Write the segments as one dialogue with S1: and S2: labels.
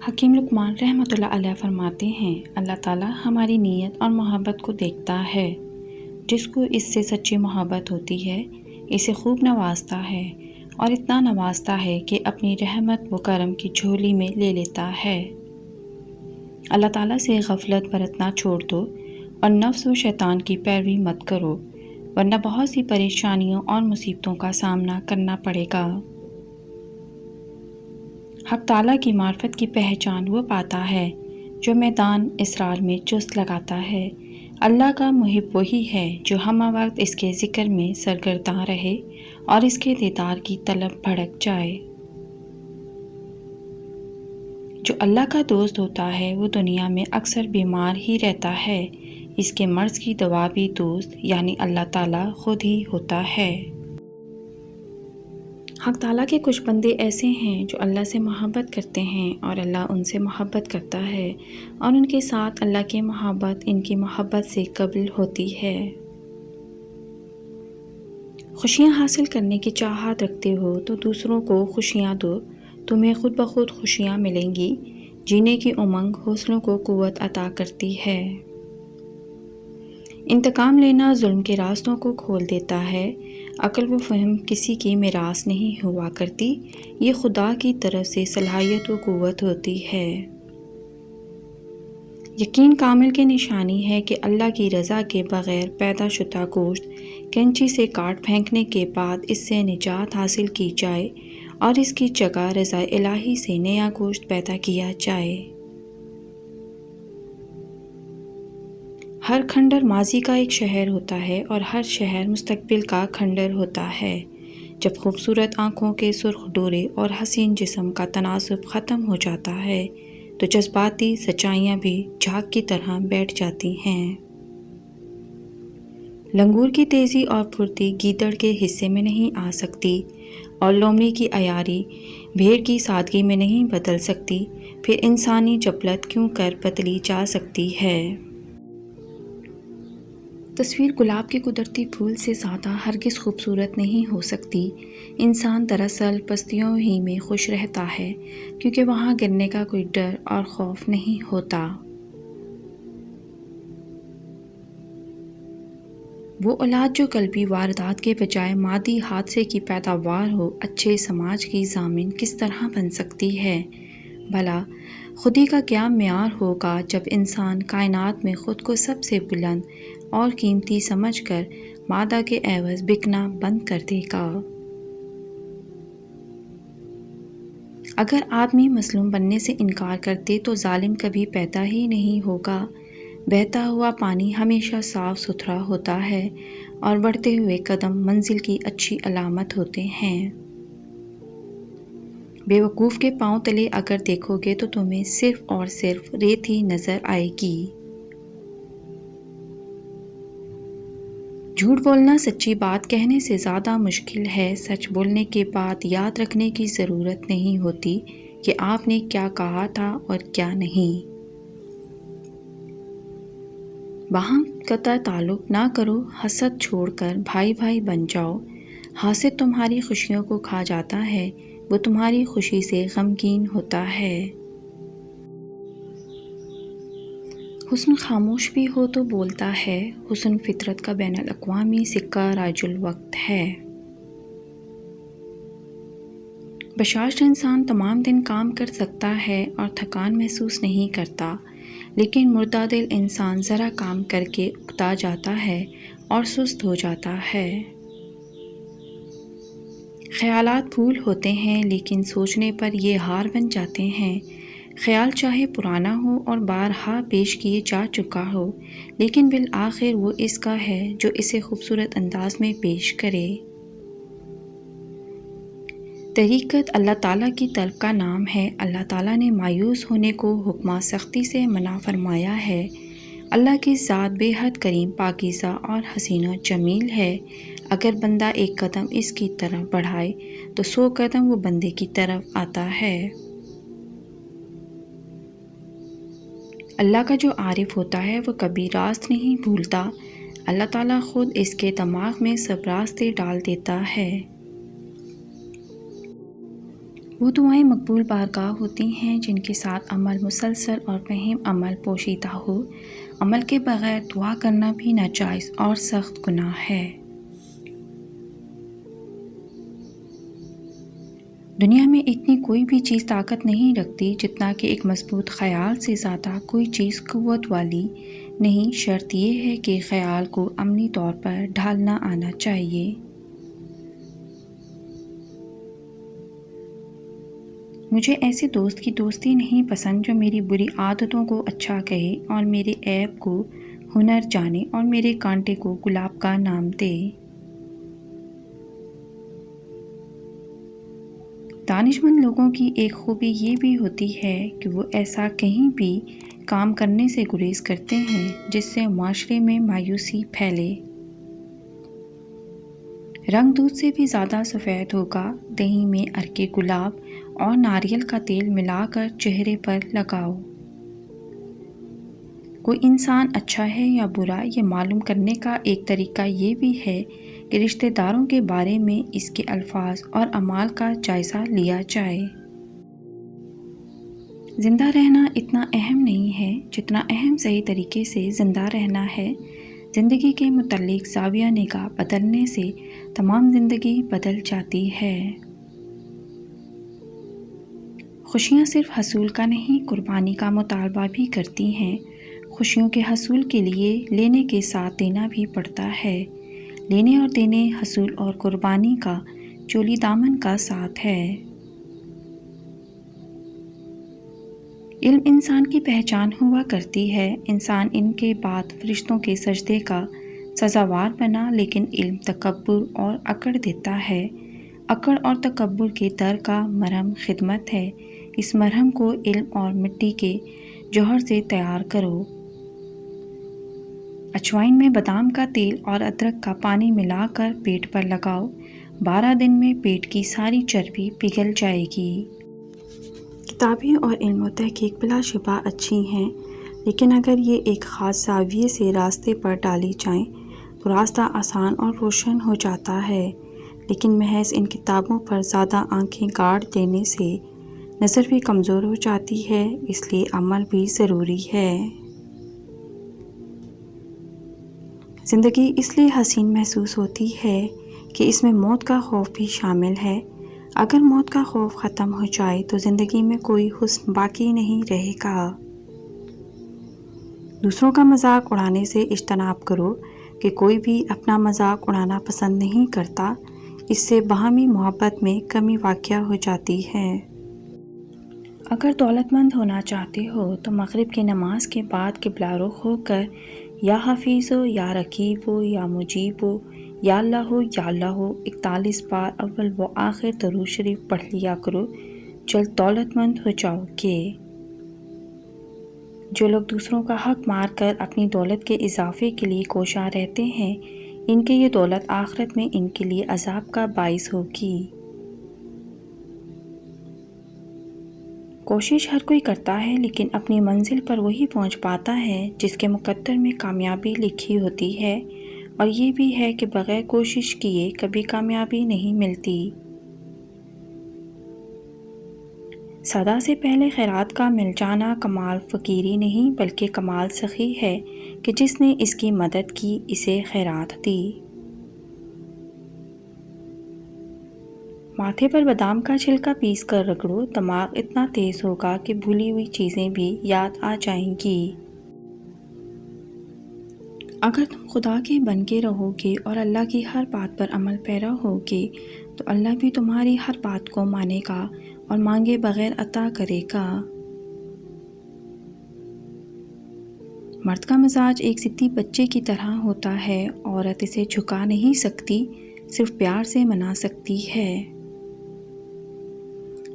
S1: حکیم لقمان رحمۃ اللہ علیہ فرماتے ہیں، اللہ تعالیٰ ہماری نیت اور محبت کو دیکھتا ہے۔ جس کو اس سے سچی محبت ہوتی ہے اسے خوب نوازتا ہے، اور اتنا نوازتا ہے کہ اپنی رحمت و کرم کی جھولی میں لے لیتا ہے۔ اللہ تعالیٰ سے غفلت برتنا چھوڑ دو اور نفس و شیطان کی پیروی مت کرو، ورنہ بہت سی پریشانیوں اور مصیبتوں کا سامنا کرنا پڑے گا۔ حق تعالیٰ کی معرفت کی پہچان وہ پاتا ہے جو میدان اسرار میں چست لگاتا ہے۔ اللہ کا محب وہی ہے جو ہمہ وقت اس کے ذکر میں سرگرداں رہے اور اس کے دیدار کی طلب بھڑک جائے۔ جو اللہ کا دوست ہوتا ہے وہ دنیا میں اکثر بیمار ہی رہتا ہے، اس کے مرض کی دوا بھی دوست یعنی اللہ تعالیٰ خود ہی ہوتا ہے۔ حق تعالیٰ کے کچھ بندے ایسے ہیں جو اللہ سے محبت کرتے ہیں اور اللہ ان سے محبت کرتا ہے، اور ان کے ساتھ اللہ کی محبت ان کی محبت سے قبل ہوتی ہے۔ خوشیاں حاصل کرنے کی چاہت رکھتے ہو تو دوسروں کو خوشیاں دو، تمہیں خود بخود خوشیاں ملیں گی۔ جینے کی امنگ حوصلوں کو قوت عطا کرتی ہے۔ انتقام لینا ظلم کے راستوں کو کھول دیتا ہے۔ عقل و فہم کسی کی میراث نہیں ہوا کرتی، یہ خدا کی طرف سے صلاحیت و قوت ہوتی ہے۔ یقین کامل کی نشانی ہے کہ اللہ کی رضا کے بغیر پیدا شدہ گوشت کینچی سے کاٹ پھینکنے کے بعد اس سے نجات حاصل کی جائے اور اس کی جگہ رضا الہی سے نیا گوشت پیدا کیا جائے۔ ہر کھنڈر ماضی کا ایک شہر ہوتا ہے اور ہر شہر مستقبل کا کھنڈر ہوتا ہے۔ جب خوبصورت آنکھوں کے سرخ ڈورے اور حسین جسم کا تناسب ختم ہو جاتا ہے تو جذباتی سچائیاں بھی جھاگ کی طرح بیٹھ جاتی ہیں۔ لنگور کی تیزی اور پھرتی گیدڑ کے حصے میں نہیں آ سکتی، اور لومڑی کی عیاری بھیڑ کی سادگی میں نہیں بدل سکتی، پھر انسانی چپلت کیوں کر بدلی جا سکتی ہے۔ تصویر گلاب کے قدرتی پھول سے زیادہ ہرگز خوبصورت نہیں ہو سکتی۔ انسان دراصل پستیوں ہی میں خوش رہتا ہے، کیونکہ وہاں گرنے کا کوئی ڈر اور خوف نہیں ہوتا۔ وہ اولاد جو قلبی واردات کے بجائے مادی حادثے کی پیداوار ہو، اچھے سماج کی ضامن کس طرح بن سکتی ہے؟ بھلا خودی کا کیا معیار ہوگا جب انسان کائنات میں خود کو سب سے بلند اور قیمتی سمجھ کر مادہ کے عوض بکنا بند کر دے گا؟ اگر آدمی مظلوم بننے سے انکار کرتے تو ظالم کبھی پیدا ہی نہیں ہوگا۔ بہتا ہوا پانی ہمیشہ صاف ستھرا ہوتا ہے، اور بڑھتے ہوئے قدم منزل کی اچھی علامت ہوتے ہیں۔ بے وقوف کے پاؤں تلے اگر دیکھو گے تو تمہیں صرف اور صرف ریت ہی نظر آئے گی۔ جھوٹ بولنا سچی بات کہنے سے زیادہ مشکل ہے۔ سچ بولنے کے بعد یاد رکھنے کی ضرورت نہیں ہوتی کہ آپ نے کیا کہا تھا اور کیا نہیں۔ باہم قطع تعلق نہ کرو، حسد چھوڑ کر بھائی بھائی بن جاؤ۔ حاسد تمہاری خوشیوں کو کھا جاتا ہے، وہ تمہاری خوشی سے غمگین ہوتا ہے۔ حسن خاموش بھی ہو تو بولتا ہے، حسن فطرت کا بین الاقوامی سکہ رائج الوقت ہے۔ بشاش انسان تمام دن کام کر سکتا ہے اور تھکان محسوس نہیں کرتا، لیکن مردہ دل انسان ذرا کام کر کے اکتا جاتا ہے اور سست ہو جاتا ہے۔ خیالات پھول ہوتے ہیں لیکن سوچنے پر یہ ہار بن جاتے ہیں۔ خیال چاہے پرانا ہو اور بارہا پیش کیے جا چکا ہو، لیکن بالآخر وہ اس کا ہے جو اسے خوبصورت انداز میں پیش کرے۔ طریقت اللہ تعالیٰ کی طلب کا نام ہے۔ اللہ تعالیٰ نے مایوس ہونے کو حکمہ سختی سے منع فرمایا ہے۔ اللہ کی ذات بے حد کریم، پاکیزہ اور حسین و جمیل ہے۔ اگر بندہ ایک قدم اس کی طرف بڑھائے تو 100 قدم وہ بندے کی طرف آتا ہے۔ اللہ کا جو عارف ہوتا ہے وہ کبھی راست نہیں بھولتا۔ اللہ تعالیٰ خود اس کے دماغ میں سب راستے ڈال دیتا ہے۔ وہ دعائیں مقبول بارگاہ ہوتی ہیں جن کے ساتھ عمل مسلسل اور فہم عمل پوشیدہ ہو۔ عمل کے بغیر دعا کرنا بھی ناجائز اور سخت گناہ ہے۔ دنیا میں اتنی کوئی بھی چیز طاقت نہیں رکھتی جتنا کہ ایک مضبوط خیال سے زیادہ کوئی چیز قوت والی نہیں، شرط یہ ہے کہ خیال کو عملی طور پر ڈھالنا آنا چاہیے۔ مجھے ایسے دوست کی دوستی نہیں پسند جو میری بری عادتوں کو اچھا کہے اور میرے عیب کو ہنر جانے اور میرے کانٹے کو گلاب کا نام دے۔ دانش مند لوگوں کی ایک خوبی یہ بھی ہوتی ہے کہ وہ ایسا کہیں بھی کام کرنے سے گریز کرتے ہیں جس سے معاشرے میں مایوسی پھیلے۔ رنگ دودھ سے بھی زیادہ سفید ہوگا، دہی میں عرق گلاب اور ناریل کا تیل ملا کر چہرے پر لگاؤ۔ کوئی انسان اچھا ہے یا برا یہ معلوم کرنے کا ایک طریقہ یہ بھی ہے کہ رشتہ داروں کے بارے میں اس کے الفاظ اور اعمال کا جائزہ لیا جائے۔ زندہ رہنا اتنا اہم نہیں ہے جتنا اہم صحیح طریقے سے زندہ رہنا ہے۔ زندگی کے متعلق زاویہ نگاہ بدلنے سے تمام زندگی بدل جاتی ہے۔ خوشیاں صرف حصول کا نہیں، قربانی کا مطالبہ بھی کرتی ہیں۔ خوشیوں کے حصول کے لیے لینے کے ساتھ دینا بھی پڑتا ہے۔ لینے اور دینے، حصول اور قربانی کا چولی دامن کا ساتھ ہے۔ علم انسان کی پہچان ہوا کرتی ہے۔ انسان ان کے بعد فرشتوں کے سجدے کا سزاوار بنا، لیکن علم تکبر اور اکڑ دیتا ہے۔ اکڑ اور تکبر کے در کا مرہم خدمت ہے۔ اس مرہم کو علم اور مٹی کے جوہر سے تیار کرو۔ اجوائن میں بادام کا تیل اور ادرک کا پانی ملا کر پیٹ پر لگاؤ، 12 دن میں پیٹ کی ساری چربی پگھل جائے گی۔ کتابیں اور علم و تحقیق بلا شبہ اچھی ہیں، لیکن اگر یہ ایک خاص زاویے سے راستے پر ڈالی جائیں تو راستہ آسان اور روشن ہو جاتا ہے، لیکن محض ان کتابوں پر زیادہ آنکھیں گاڑ دینے سے نظر بھی کمزور ہو جاتی ہے، اس لیے عمل بھی ضروری ہے۔ زندگی اس لیے حسین محسوس ہوتی ہے کہ اس میں موت کا خوف بھی شامل ہے۔ اگر موت کا خوف ختم ہو جائے تو زندگی میں کوئی حسن باقی نہیں رہے گا۔ دوسروں کا مذاق اڑانے سے اجتناب کرو کہ کوئی بھی اپنا مذاق اڑانا پسند نہیں کرتا، اس سے باہمی محبت میں کمی واقع ہو جاتی ہے۔ اگر دولت مند ہونا چاہتے ہو تو مغرب کی نماز کے بعد قبلہ رخ ہو کر یا حفیظ ہو یا رقیب ہو یا مجیب ہو یا اللہ ہو 41 بار اول و آخر درود شریف پڑھ لیا کرو، جلد دولت مند ہو جاؤ گے۔ جو لوگ دوسروں کا حق مار کر اپنی دولت کے اضافے کے لیے کوشاں رہتے ہیں، ان کی یہ دولت آخرت میں ان کے لیے عذاب کا باعث ہوگی۔ کوشش ہر کوئی کرتا ہے، لیکن اپنی منزل پر وہی پہنچ پاتا ہے جس کے مقدر میں کامیابی لکھی ہوتی ہے، اور یہ بھی ہے کہ بغیر کوشش کیے کبھی کامیابی نہیں ملتی۔ صدا سے پہلے خیرات کا مل جانا کمال فقیری نہیں بلکہ کمال سخی ہے کہ جس نے اس کی مدد کی اسے خیرات دی۔ ماتھے پر بادام کا چھلکا پیس کر رگڑو، دماغ اتنا تیز ہوگا کہ بھولی ہوئی چیزیں بھی یاد آ جائیں گی۔ اگر تم خدا کے بن کے رہو گے اور اللہ کی ہر بات پر عمل پیرا ہوگے تو اللہ بھی تمہاری ہر بات کو مانے گا اور مانگے بغیر عطا کرے گا۔ مرد کا مزاج ایک ضدی بچے کی طرح ہوتا ہے، عورت اسے جھکا نہیں سکتی، صرف پیار سے منا سکتی ہے۔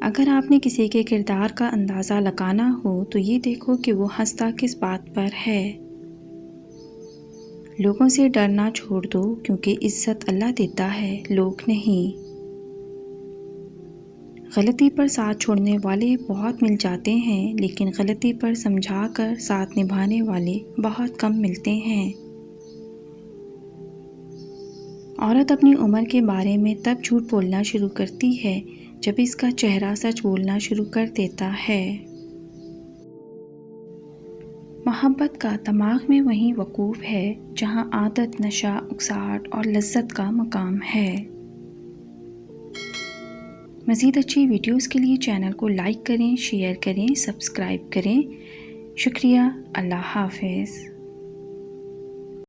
S1: اگر آپ نے کسی کے کردار کا اندازہ لگانا ہو تو یہ دیکھو کہ وہ ہنستا کس بات پر ہے۔ لوگوں سے ڈرنا چھوڑ دو، کیونکہ عزت اللہ دیتا ہے، لوگ نہیں۔ غلطی پر ساتھ چھوڑنے والے بہت مل جاتے ہیں، لیکن غلطی پر سمجھا کر ساتھ نبھانے والے بہت کم ملتے ہیں۔ عورت اپنی عمر کے بارے میں تب جھوٹ بولنا شروع کرتی ہے جب اس کا چہرہ سچ بولنا شروع کر دیتا ہے۔ محبت کا دماغ میں وہیں وقوف ہے جہاں عادت، نشہ، اکساہٹ اور لذت کا مقام ہے۔ مزید اچھی ویڈیوز کے لیے چینل کو لائک کریں، شیئر کریں، سبسکرائب کریں۔ شکریہ۔ اللہ حافظ۔